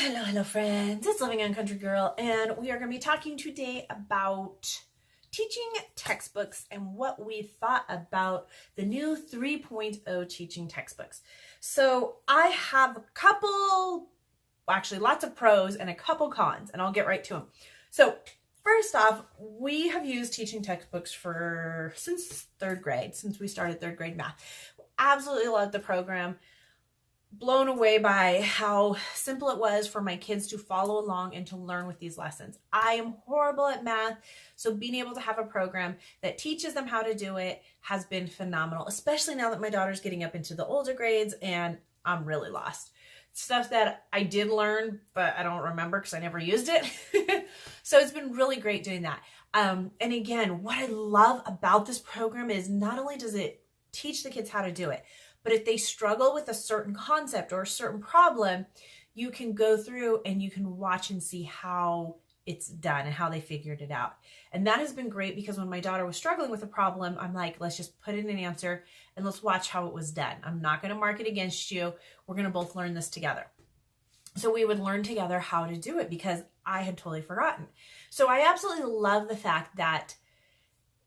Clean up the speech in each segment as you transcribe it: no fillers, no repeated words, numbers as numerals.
Hello, friends. It's Living on Country Girl, and we are going to be talking today about teaching textbooks and what we thought about the new 3.0 teaching textbooks. So I have a couple, actually lots of pros and a couple cons, and I'll get right to them. So first off, we have used teaching textbooks since third grade, since we started third grade math. Absolutely love the program. Blown away by how simple it was for my kids to follow along and to learn with these lessons. I am horrible at math, so being able to have a program that teaches them how to do it has been phenomenal, especially now that my daughter's getting up into the older grades and I'm really lost. Stuff that I did learn, but I don't remember because I never used it. So it's been really great doing that. And again, what I love about this program is not only does it teach the kids how to do it, but if they struggle with a certain concept or a certain problem, you can go through and you can watch and see how it's done and how they figured it out. And that has been great because when my daughter was struggling with a problem, I'm like, let's just put in an answer and let's watch how it was done. I'm not going to mark it against you. We're going to both learn this together. So we would learn together how to do it because I had totally forgotten. So I absolutely love the fact that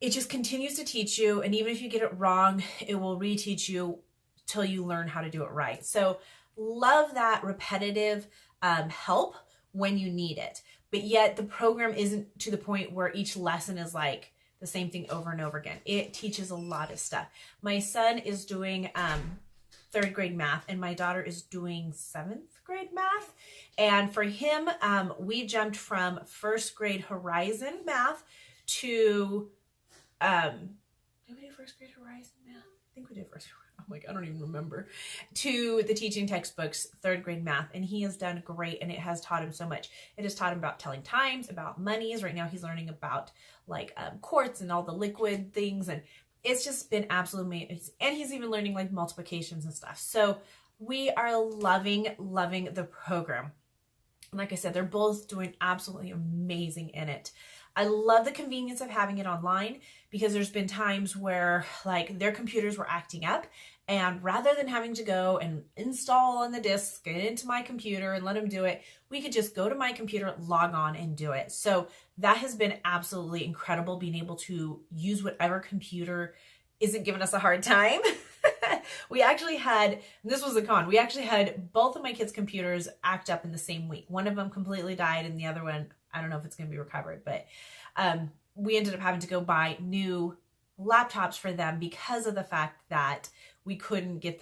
it just continues to teach you. And even if you get it wrong, it will reteach you till you learn how to do it right. So love that repetitive help when you need it. But yet the program isn't to the point where each lesson is like the same thing over and over again. It teaches a lot of stuff. My son is doing third grade math and my daughter is doing seventh grade math. And for him, we jumped from first grade Horizon math to, did we do first grade Horizon math? I think we did first grade. I don't even remember, to the teaching textbooks, third grade math. And he has done great. And it has taught him so much. It has taught him about telling times, about monies. Right now he's learning about like quarts and all the liquid things. And it's just been absolutely amazing. And he's even learning like multiplications and stuff. So we are loving the program. And like I said, they're both doing absolutely amazing in it. I love the convenience of having it online because there's been times where like their computers were acting up and rather than having to go and install on the disk, get into my computer and let them do it, we could just go to my computer, log on and do it. So that has been absolutely incredible being able to use whatever computer isn't giving us a hard time. We actually had, this was a con, we actually had both of my kids' computers act up in the same week. One of them completely died and the other one, I don't know if it's going to be recovered, but we ended up having to go buy new laptops for them because of the fact that we couldn't get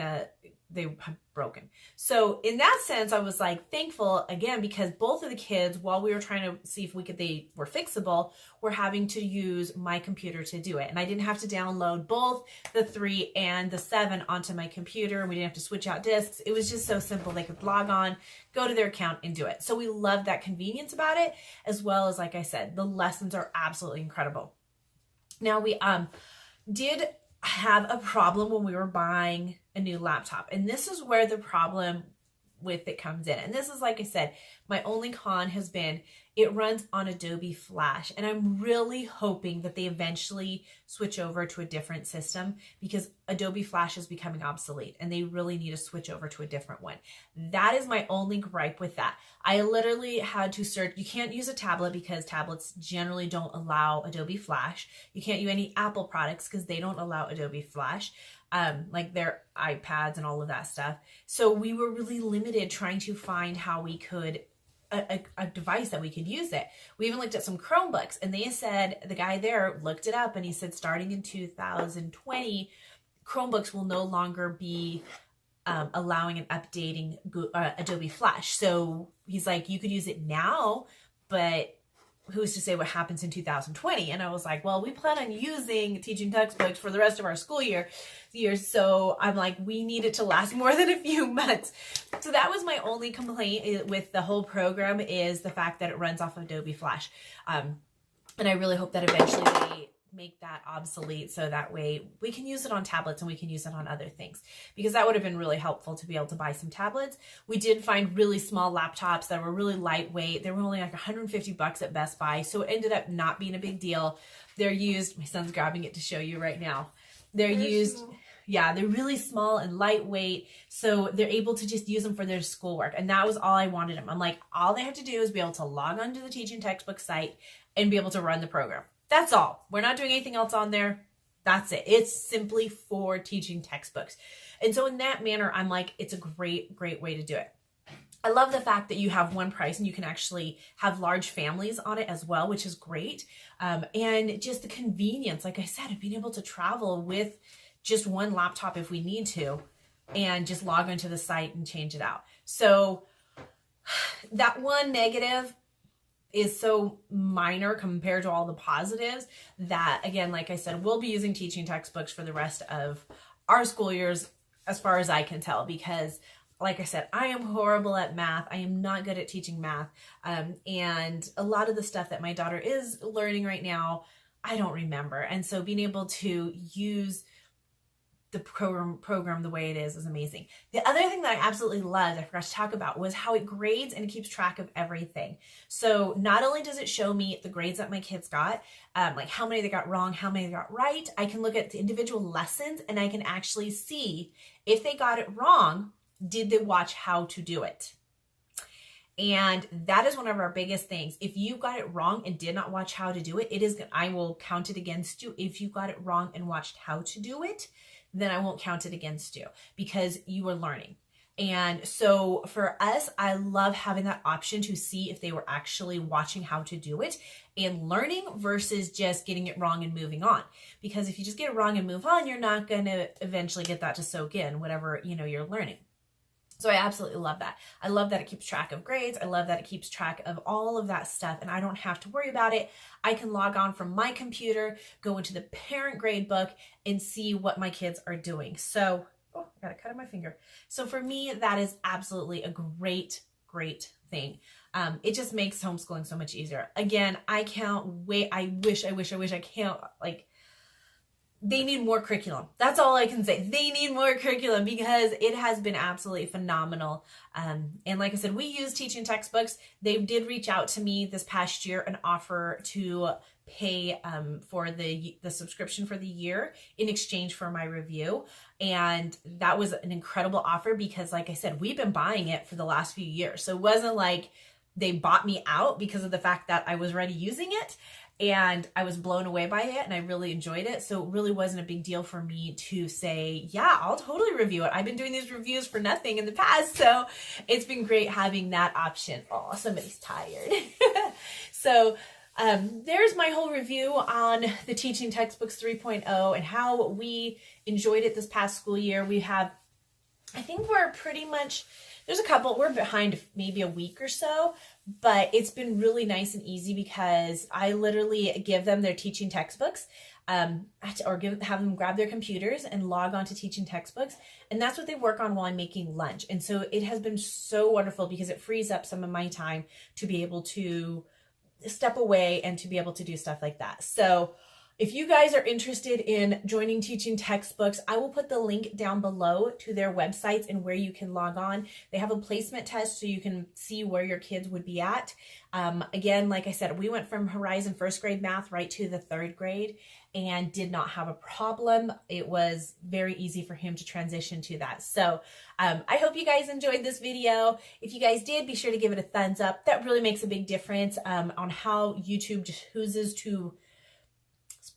they had broken. So in that sense, I was like thankful again, because both of the kids, while we were trying to see if they were fixable, were having to use my computer to do it. And I didn't have to download both the 3 and the 7 onto my computer. And we didn't have to switch out disks. It was just so simple. They could log on, go to their account and do it. So we love that convenience about it, as well as, like I said, the lessons are absolutely incredible. Now we did have a problem when we were buying a new laptop. And this is where the problem with it comes in. And this is, like I said, my only con has been it runs on Adobe Flash. And I'm really hoping that they eventually switch over to a different system because Adobe Flash is becoming obsolete and they really need to switch over to a different one. That is my only gripe with that. I literally had to search. You can't use a tablet because tablets generally don't allow Adobe Flash. You can't use any Apple products because they don't allow Adobe Flash. Like their iPads and all of that stuff. So we were really limited trying to find how we could a device that we could use it. We even looked at some Chromebooks and they said, the guy there looked it up and he said starting in 2020, Chromebooks will no longer be allowing and updating Adobe Flash. So he's like, you could use it now, but who's to say what happens in 2020? And I was like, well, we plan on using teaching textbooks for the rest of our school year. So I'm like, we need it to last more than a few months. So that was my only complaint with the whole program, is the fact that it runs off of Adobe Flash. And I really hope that eventually they make that obsolete so that way we can use it on tablets and we can use it on other things, because that would have been really helpful to be able to buy some tablets. We did find really small laptops that were really lightweight. They were only like $150 at Best Buy, so it ended up not being a big deal. They're used, my son's grabbing it to show you right now. They're used, Yeah, they're really small and lightweight, so they're able to just use them for their schoolwork. And that was all I wanted them. I'm like, all they have to do is be able to log onto the teaching textbook site and be able to run the program. That's all. We're not doing anything else on there. That's it. It's simply for teaching textbooks. And so in that manner, I'm like, it's a great, great way to do it. I love the fact that you have one price and you can actually have large families on it as well, which is great. And just the convenience, like I said, of being able to travel with just one laptop if we need to, and just log onto the site and change it out. So that one negative is so minor compared to all the positives that, again, like I said, we'll be using teaching textbooks for the rest of our school years as far as I can tell, because like I said, I am horrible at math. I am not good at teaching math. And a lot of the stuff that my daughter is learning right now, I don't remember. And so being able to use the program the way it is amazing. The other thing that I absolutely loved, I forgot to talk about, was how it grades and it keeps track of everything. So not only does it show me the grades that my kids got, like how many they got wrong, how many they got right, I can look at the individual lessons and I can actually see if they got it wrong, did they watch how to do it? And that is one of our biggest things. If you got it wrong and did not watch how to do it, I will count it against you. If you got it wrong and watched how to do it, then I won't count it against you because you were learning. And so for us, I love having that option to see if they were actually watching how to do it and learning versus just getting it wrong and moving on. Because if you just get it wrong and move on, you're not going to eventually get that to soak in, whatever, you're learning. So I absolutely love that. I love that it keeps track of grades. I love that it keeps track of all of that stuff and I don't have to worry about it. I can log on from my computer, go into the parent grade book and see what my kids are doing. So, I got a cut on my finger. So for me, that is absolutely a great, great thing. It just makes homeschooling so much easier. Again, I can't wait. I wish I can't, they need more curriculum. That's all I can say. They need more curriculum because it has been absolutely phenomenal. And like I said, we use teaching textbooks. They did reach out to me this past year and offer to pay for the subscription for the year in exchange for my review. And that was an incredible offer because like I said, we've been buying it for the last few years. So it wasn't like they bought me out because of the fact that I was already using it. And I was blown away by it and I really enjoyed it. So it really wasn't a big deal for me to say, yeah, I'll totally review it. I've been doing these reviews for nothing in the past. So it's been great having that option. Oh, somebody's tired. So there's my whole review on the Teaching Textbooks 3.0 and how we enjoyed it this past school year. We have, I think we're pretty much, we're behind maybe a week or so, but it's been really nice and easy because I literally give them their teaching textbooks or have them grab their computers and log on to teaching textbooks. And that's what they work on while I'm making lunch. And so it has been so wonderful because it frees up some of my time to be able to step away and to be able to do stuff like that. So if you guys are interested in joining Teaching Textbooks, I will put the link down below to their websites and where you can log on. They have a placement test so you can see where your kids would be at. Again, like I said, we went from Horizon first grade math right to the third grade and did not have a problem. It was very easy for him to transition to that. So I hope you guys enjoyed this video. If you guys did, be sure to give it a thumbs up. That really makes a big difference on how YouTube chooses to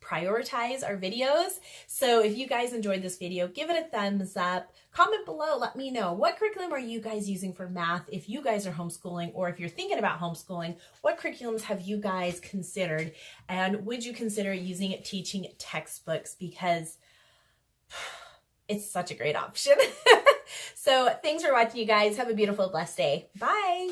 prioritize our videos. So if you guys enjoyed this video, give it a thumbs up, comment below, let me know what curriculum are you guys using for math if you guys are homeschooling, or if you're thinking about homeschooling, what curriculums have you guys considered, and would you consider using teaching textbooks because it's such a great option. So thanks for watching, you guys. Have a beautiful, blessed day. Bye.